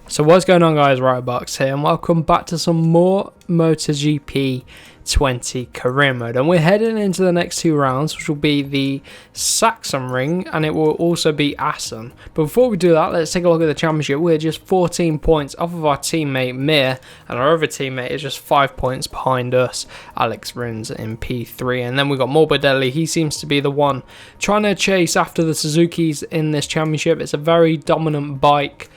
So what's going on, guys? Riotbox here, and welcome back to some more MotoGP 20 career mode. And we're heading into the next two rounds, which will be the Sachsenring, and it will also be Assen. But before we do that, let's take a look at the championship. We're just 14 points off of our teammate Mir, and our other teammate is just 5 points behind us, Alex Rins in P3. And then we've got Morbidelli. He seems to be the one trying to chase after the Suzukis in this championship. It's a very dominant bike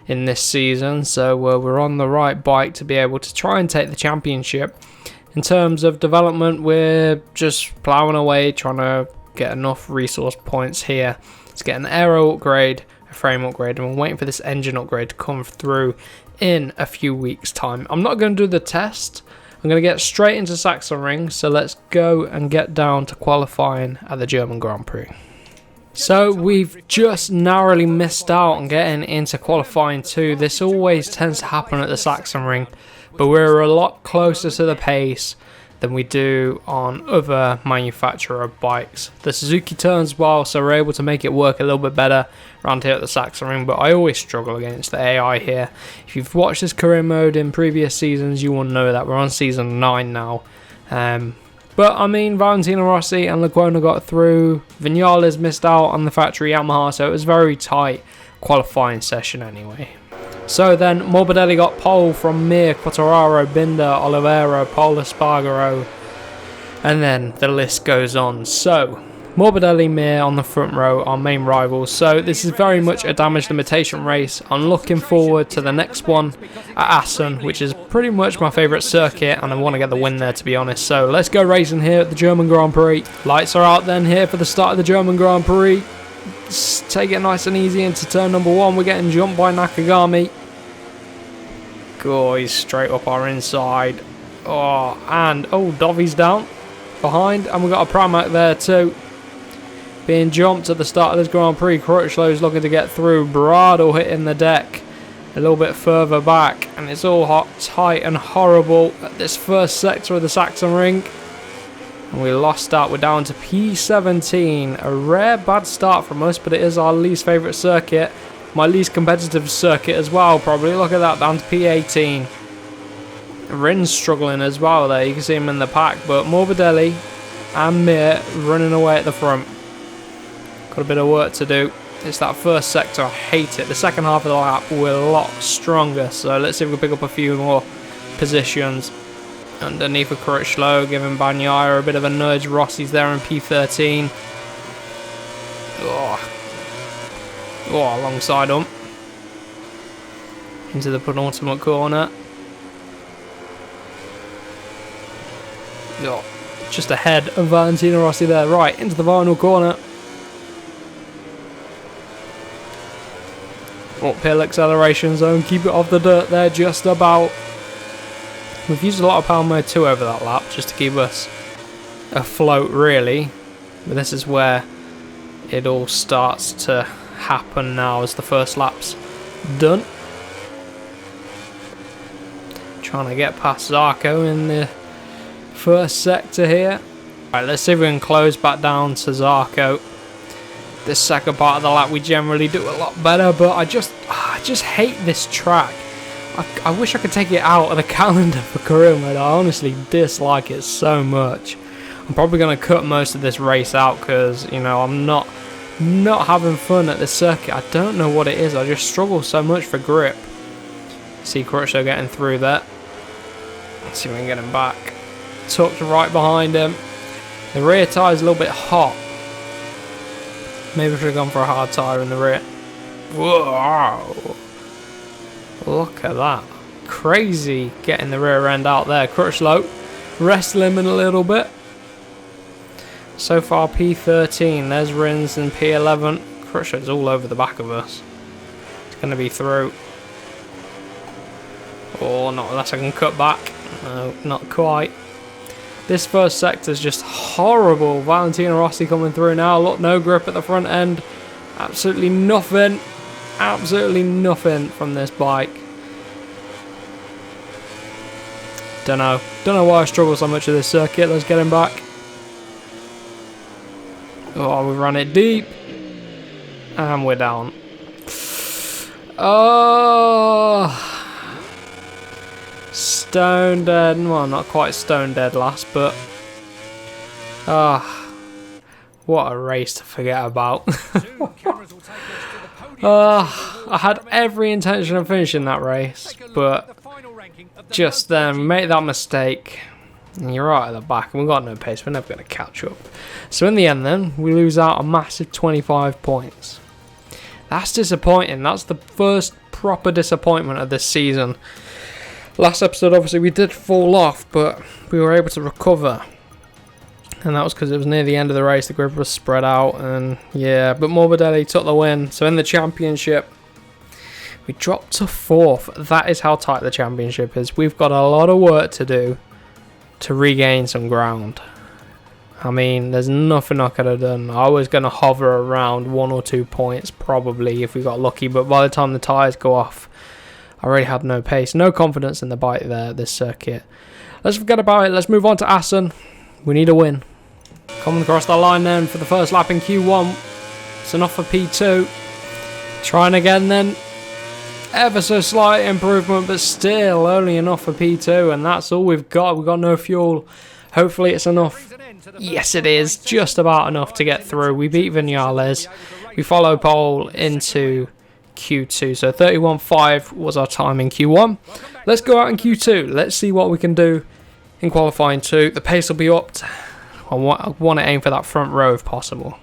in this season, so we're on the right bike to be able to try and take the championship. In terms of development, we're just ploughing away, trying to get enough resource points here to get an aero upgrade, a frame upgrade, and we're waiting for this engine upgrade to come through in a few weeks time. I'm not going to do the test, I'm going to get straight into Sachsenring, so let's go and get down to qualifying at the German Grand Prix. So we've just narrowly missed out on getting into qualifying 2. This always tends to happen at the Sachsenring, but we're a lot closer to the pace than we do on other manufacturer bikes. The Suzuki turns well, so we're able to make it work a little bit better around here at the Sachsenring, but I always struggle against the AI here. If you've watched this career mode in previous seasons, you will know that we're on season 9 now. But I mean, Valentino Rossi and Lecuona got through. Vinales missed out on the factory Yamaha, so it was a very tight qualifying session anyway. So then Morbidelli got pole from Mir, Quartararo, Binder, Oliveira, Paul Espargaro, and then the list goes on. So Morbidelli, Mir on the front row, our main rivals. So this is very much a damage limitation race. I'm looking forward to the next one at Assen, which is pretty much my favourite circuit, and I want to get the win there, to be honest. So let's go racing here at the German Grand Prix. Lights are out then here for the start of the German Grand Prix. Just take it nice and easy into turn number 1. We're getting jumped by Nakagami. Oh, he's straight up our inside. Oh, and Dovy's down behind, and we've got a Pramac there too. Being jumped at the start of this Grand Prix. Crutchlow's looking to get through. Bradle hitting the deck a little bit further back. And it's all hot, tight and horrible at this first sector of the Sachsenring. And we lost out. We're down to P17. A rare bad start from us, but it is our least favourite circuit. My least competitive circuit as well, probably. Look at that, down to P18. Rins struggling as well there. You can see him in the pack. But Morbidelli and Mir running away at the front. Got a bit of work to do. It's that first sector, I hate it. The second half of the lap, we're a lot stronger. So let's see if we can pick up a few more positions. Underneath a Crutchlow, giving Bagnaia a bit of a nudge. Rossi's there in P13. Oh, alongside him. Into the penultimate corner. Oh, just ahead of Valentino Rossi there. Right, into the final corner. Uphill acceleration zone, keep it off the dirt there just about. We've used a lot of power mode 2 over that lap just to keep us afloat really. But this is where it all starts to happen now as the first lap's done. Trying to get past Zarco in the first sector here. Right, let's see if we can close back down to Zarco. This second part of the lap we generally do a lot better, but I just hate this track. I wish I could take it out of the calendar for career mode. I honestly dislike it so much. I'm probably going to cut most of this race out because, you know, I'm not having fun at this circuit. I don't know what it is. I just struggle so much for grip. See Crutchlow getting through there. Let's see if we can get him back. Tucked right behind him. The rear tyre is a little bit hot. Maybe I should have gone for a hard tyre in the rear. Whoa! Look at that. Crazy getting the rear end out there. Crutchlow wrestling him a little bit. So far P13. There's Rins and P11. Crutchlow's all over the back of us. It's going to be through. Oh, not unless I can cut back. No, not quite. This first sector is just horrible. Valentino Rossi coming through now. Look, no grip at the front end. Absolutely nothing. Absolutely nothing from this bike. Don't know why I struggle so much with this circuit. Let's get him back. Oh, we ran it deep. And we're down. Oh, stone dead. Well, not quite stone dead last, but what a race to forget about. I had every intention of finishing that race, but just then made that mistake. And you're right at the back, and we've got no pace. We're never going to catch up. So in the end, then we lose out a massive 25 points. That's disappointing. That's the first proper disappointment of this season. Last episode, obviously, we did fall off, but we were able to recover. And that was because it was near the end of the race. The grid was spread out. And yeah, but Morbidelli took the win. So in the championship, we dropped to 4th. That is how tight the championship is. We've got a lot of work to do to regain some ground. I mean, there's nothing I could have done. I was going to hover around 1 or 2 points probably if we got lucky. But by the time the tyres go off, I really had no pace. No confidence in the bike there, this circuit. Let's forget about it. Let's move on to Assen. We need a win. Coming across the line then for the first lap in Q1. It's enough for P2. Trying again then. Ever so slight improvement, but still only enough for P2. And that's all we've got. We've got no fuel. Hopefully it's enough. Yes, it is. Just about enough to get through. We beat Vinales. We follow pole into Q2. So 31.5 was our time in Q1. Let's go out in Q2. Let's see what we can do in qualifying 2. The pace will be upped. I want to aim for that front row if possible.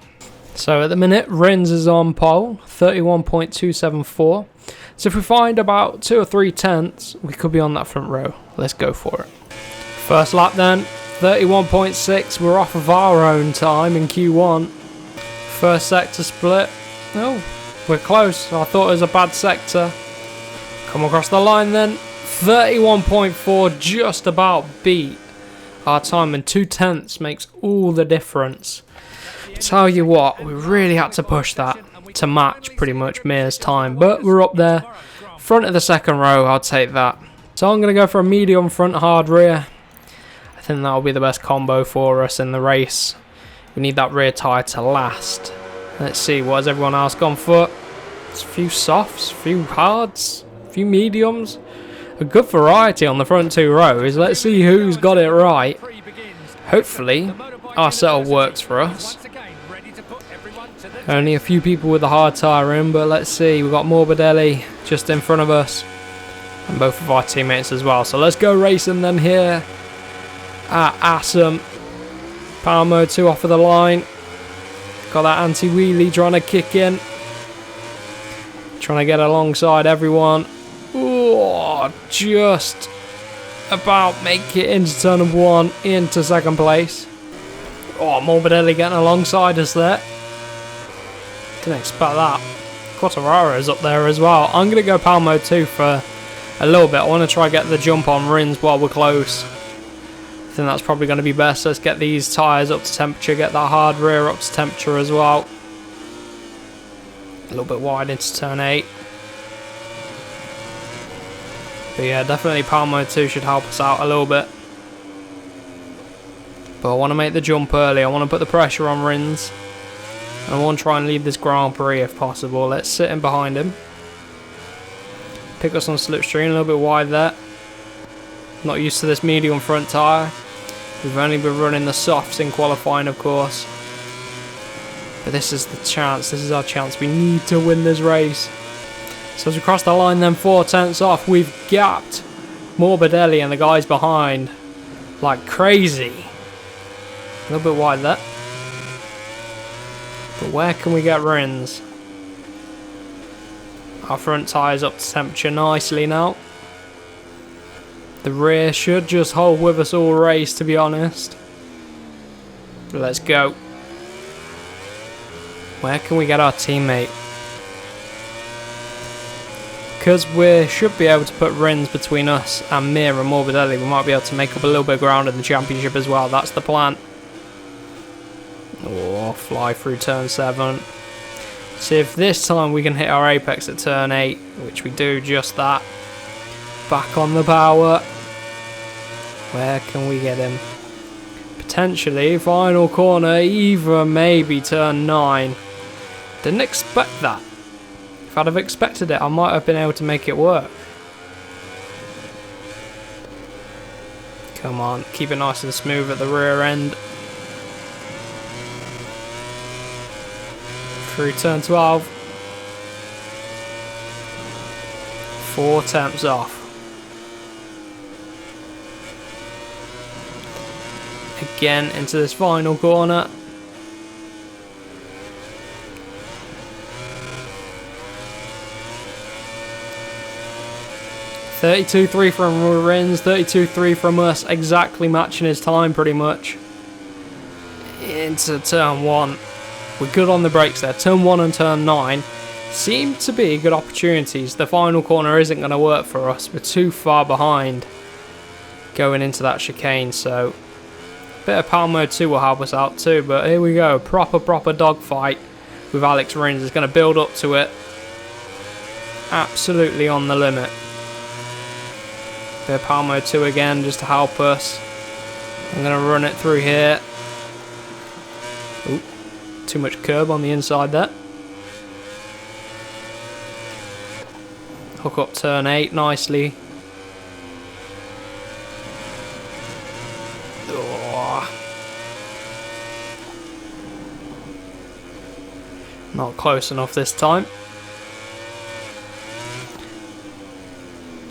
So at the minute, Rins is on pole, 31.274. So if we find about 2 or 3 tenths, we could be on that front row. Let's go for it. First lap then, 31.6. We're off of our own time in Q1. First sector split. Oh, we're close. I thought it was a bad sector. Come across the line then. 31.4, just about beat our time, and 2 tenths makes all the difference. Tell you what, we really had to push that to match pretty much Mir's time, but we're up there. Front of the second row, I'll take that. So I'm going to go for a medium front, hard rear. I think that'll be the best combo for us in the race. We need that rear tyre to last. Let's see, what has everyone else gone for? It's a few softs, a few hards, a few mediums. A good variety on the front 2 rows. Let's see who's got it right. Hopefully our setup works for us. Only a few people with the hard tyre in, but let's see. We've got Morbidelli just in front of us, and both of our teammates as well. So let's go racing then here at Assen. Power mode 2 off of the line. Got that anti-wheelie trying to kick in. Trying to get alongside everyone. Oh, just about make it into turn of 1, into second place. Oh, Morbidelli getting alongside us there. Didn't expect that. Quartararo is up there as well. I'm going to go power mode 2 for a little bit. I want to try and get the jump on Rins while we're close. I think that's probably going to be best. Let's get these tyres up to temperature, get that hard rear up to temperature as well. A little bit wide into turn 8. But yeah, definitely power mode 2 should help us out a little bit. But I want to make the jump early. I want to put the pressure on Rins. And I want to try and lead this Grand Prix if possible. Let's sit in behind him. Pick up some slipstream, a little bit wide there. Not used to this medium front tyre. We've only been running the softs in qualifying, of course. But this is the chance. This is our chance. We need to win this race. So as we cross the line then, 4 tenths off, we've gapped Morbidelli and the guys behind like crazy. A little bit wide there. But where can we get Rins? Our front tyre's up to temperature nicely now. The rear should just hold with us all race, to be honest. But let's go. Where can we get our teammate? Because we should be able to put Rins between us and Mir and Morbidelli. We might be able to make up a little bit of ground in the championship as well. That's the plan. Oh, fly through turn 7. See if this time we can hit our apex at turn 8, which we do just that. Back on the power. Where can we get him? Potentially, final corner, either maybe turn 9. Didn't expect that. If I'd have expected it, I might have been able to make it work. Come on, keep it nice and smooth at the rear end. Through turn 12. 4 tenths off. Again into this final corner. .32.3 from Rins, 32.3 from us, exactly matching his time pretty much. Into turn 1. We're good on the brakes there. Turn 1 and turn 9 seem to be good opportunities. The final corner isn't going to work for us. We're too far behind going into that chicane, so a bit of power mode 2 will help us out too. But here we go, proper dogfight with Alex Rins. Is going to build up to it. Absolutely on the limit. Bit of power mode 2 again just to help us. I'm going to run it through here. Ooh, too much curb on the inside there. Hook up turn 8 nicely. Oh. Not close enough this time.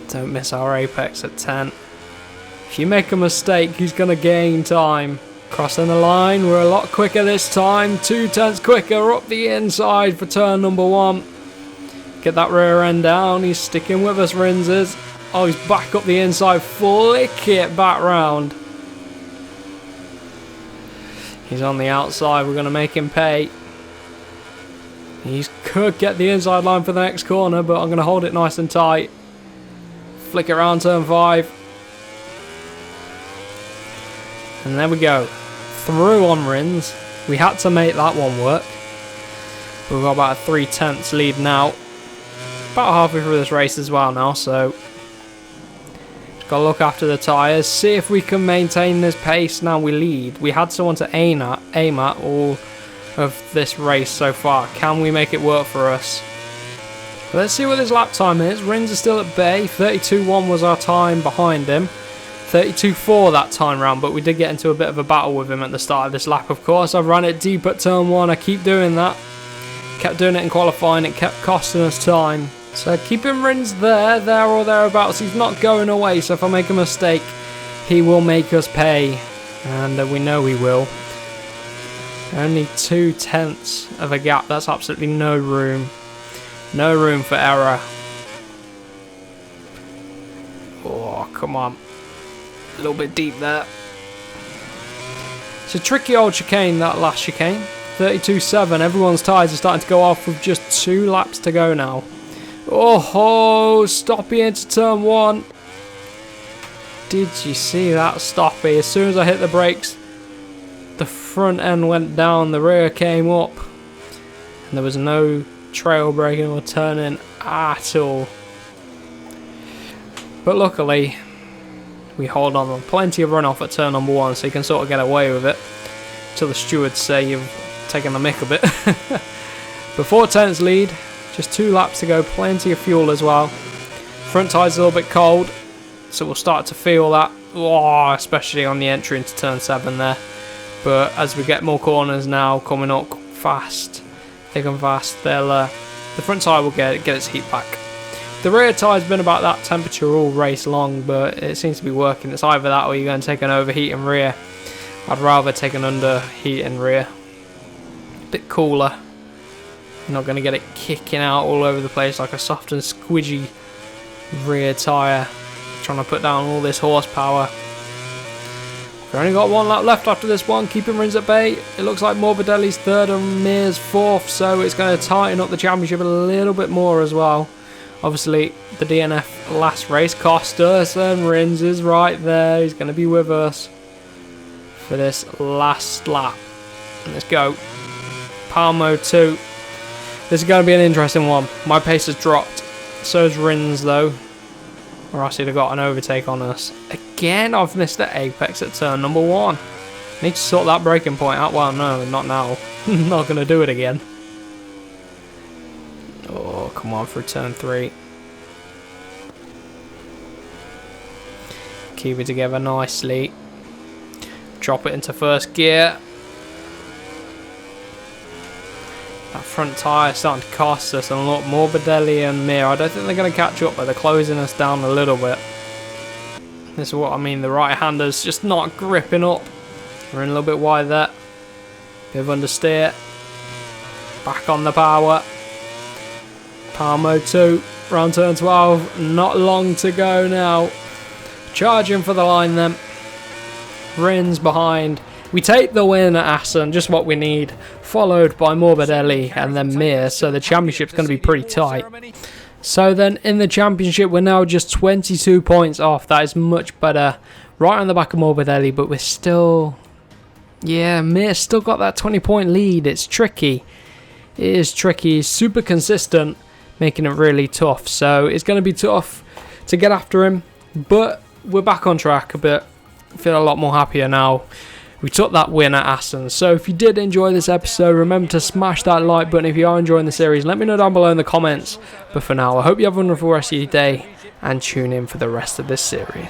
Don't miss our apex at 10. If you make a mistake, he's going to gain time. Crossing the line, we're a lot quicker this time. 2 tenths quicker up the inside for turn number 1. Get that rear end down. He's sticking with us, Rins is. Oh, he's back up the inside. Flick it back round. He's on the outside. We're going to make him pay. He could get the inside line for the next corner, but I'm going to hold it nice and tight. Flick it around turn 5. And there we go. Through on Rins. We had to make that one work. We've got about a 3 tenths lead now. About halfway through this race as well now, so just got to look after the tyres, see if we can maintain this pace. Now we lead. We had someone to aim at all of this race so far. Can we make it work for us? But let's see what his lap time is. Rins is still at bay. 32.1 was our time behind him. 32.4 that time round, but we did get into a bit of a battle with him at the start of this lap, of course. I've run it deep at turn 1. I keep doing that. Kept doing it in qualifying. It kept costing us time. So keeping Rins there or thereabouts. He's not going away, so if I make a mistake, he will make us pay. And we know he will. Only 2 tenths of a gap. That's absolutely no room. No room for error. Oh, come on. A little bit deep there. It's a tricky old chicane, that last chicane. 32.7. Everyone's tyres are starting to go off with just 2 laps to go now. Oh, stoppy into turn 1. Did you see that stoppy? As soon as I hit the brakes, the front end went down, the rear came up, and there was no trail braking or turning at all. But luckily, we hold on. Plenty of runoff at turn number 1, so you can sort of get away with it till the stewards say you've taken the mick a bit. But 4 tenths lead. Just 2 laps to go, plenty of fuel as well. Front tyre's a little bit cold, so we'll start to feel that, especially on the entry into turn 7 there. But as we get more corners now coming up fast, thick and fast, the front tyre will get its heat back. The rear tyre's been about that temperature all race long, but it seems to be working. It's either that or you're going to take an overheating rear. I'd rather take an underheating rear. A bit cooler. You're not going to get it kicking out all over the place like a soft and squidgy rear tyre. Trying to put down all this horsepower. We've only got 1 lap left after this one, keeping Rins at bay. It looks like Morbidelli's 3rd and Mir's 4th, so it's going to tighten up the championship a little bit more as well. Obviously, the DNF last race cost us, and Rins is right there. He's going to be with us for this last lap. Let's go. Power mode 2. This is going to be an interesting one. My pace has dropped. So has Rins though. Or else he'd have got an overtake on us. Again, I've missed the apex at turn number 1. Need to sort that braking point out. Well, no, not now. Not going to do it again. Oh, come on for turn 3. Keep it together nicely. Drop it into first gear. That front tyre is starting to cost us. And look, Morbidelli and Mir, I don't think they're going to catch up, but they're closing us down a little bit. This is what I mean, the right-hander's just not gripping up. We're in a little bit wide there. Bit of understeer. Back on the power. Power mode 2. Round turn 12. Not long to go now. Charging for the line then. Rins behind. We take the win at Assen, just what we need. Followed by Morbidelli and then Mir. So the championship's going to be pretty tight. So then in the championship, we're now just 22 points off. That is much better. Right on the back of Morbidelli, but we're still... Yeah, Mir's still got that 20-point lead. It's tricky. It is tricky. He's super consistent, making it really tough. So it's going to be tough to get after him. But we're back on track a bit. Feel a lot more happier now. We took that win at Assen. So if you did enjoy this episode, remember to smash that like button if you are enjoying the series. Let me know down below in the comments. But for now, I hope you have a wonderful rest of your day and tune in for the rest of this series.